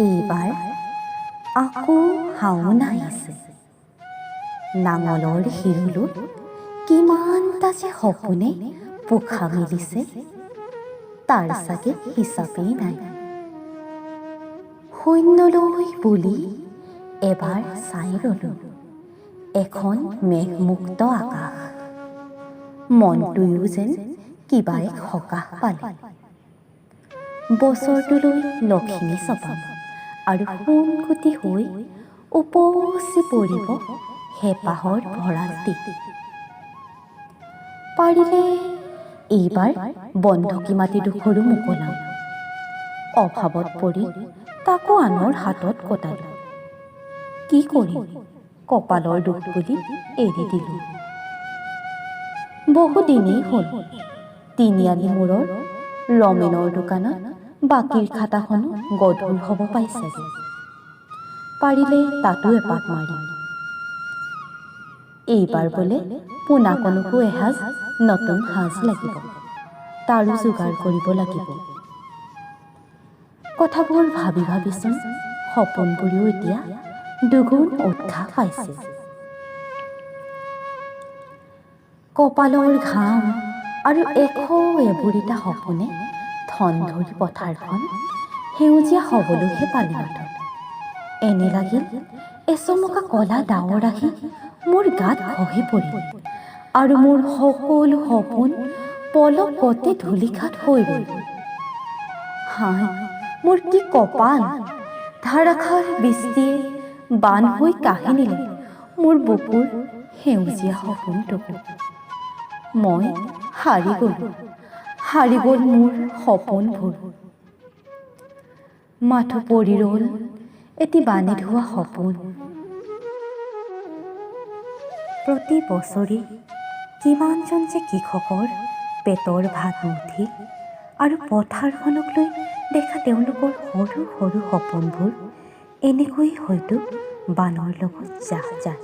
এইবাৰ আকৌ শাওণ আহিছে। নাঙলৰ শিৰলোত কিমানটা যে সপোনে পোখা মেলিছে, তাৰ চাগে হিচাপেই নাই। শূন্যলৈ বুলি এবাৰ চাই ৰলো এখন মেঘমুক্ত আকাশ। মনটোও যেন কিবা এক সকাহ পালে। বছৰটোলৈ লখিমী চপাম আৰু সোণগুটি হৈ উপচি পৰিব হেঁপাহৰ ভঁৰালটি। পাৰিলে এইবাৰ বন্ধকী মাটিডোখৰো মোকলাম। অভাৱত পৰি তাকো আনৰ হাতত কটালো। কি কৰিম, কপালৰ দুখ বুলি এৰি দিলো। বহুদিনেই হ'ল তিনিআলি মূৰৰ ৰমেনৰ দোকানত বাকীৰ খাটাখনো গধুৰ হ'ব পাইছেগে। পাৰিলে তাতো এপাক মাৰিম। এইবাৰ বোলে পোনাকণকো এসাঁজ নতুন সাজ লাগিব, তাৰো যোগাৰ কৰিব লাগিব। কথাবোৰ ভাবি ভাবিচোন সপোনবোৰেও এতিয়া দুগুণ উৎসাহ পাইছে। কপালৰ ঘাম আৰু এবুৰিটা সপোনে ধন ধৰি পথাৰখন সেউজীয়া হ'বলৈহে পালে মাথোন। এনে লাগিল এচমকা কলা ডাৱৰ আহি মোৰ গাত খহি পৰিল আৰু মোৰ সকলো সপোন পলকতে ধূলিসাৎ হৈ ৰ'ল। হায়, মোৰ কি কপাল! ধাৰাসাৰ বৃষ্টিয়ে বান হৈ কাঢ়ি নিলে মোৰ বুকুৰ সেউজীয়া সপোনটুকু। মই হাৰি গ'ল মোৰ সপোনবোৰ। মাথো পৰি ৰ'ল এটি বানে ধোৱা সপোন। প্ৰতি বছৰে কিমানজন যে কৃষকৰ পেটৰ ভাত মুঠি আৰু পথাৰখনক লৈ দেখা তেওঁলোকৰ সৰু সৰু সপোনবোৰ এনেকৈয়ে হয়তো বানৰ লগত যায়।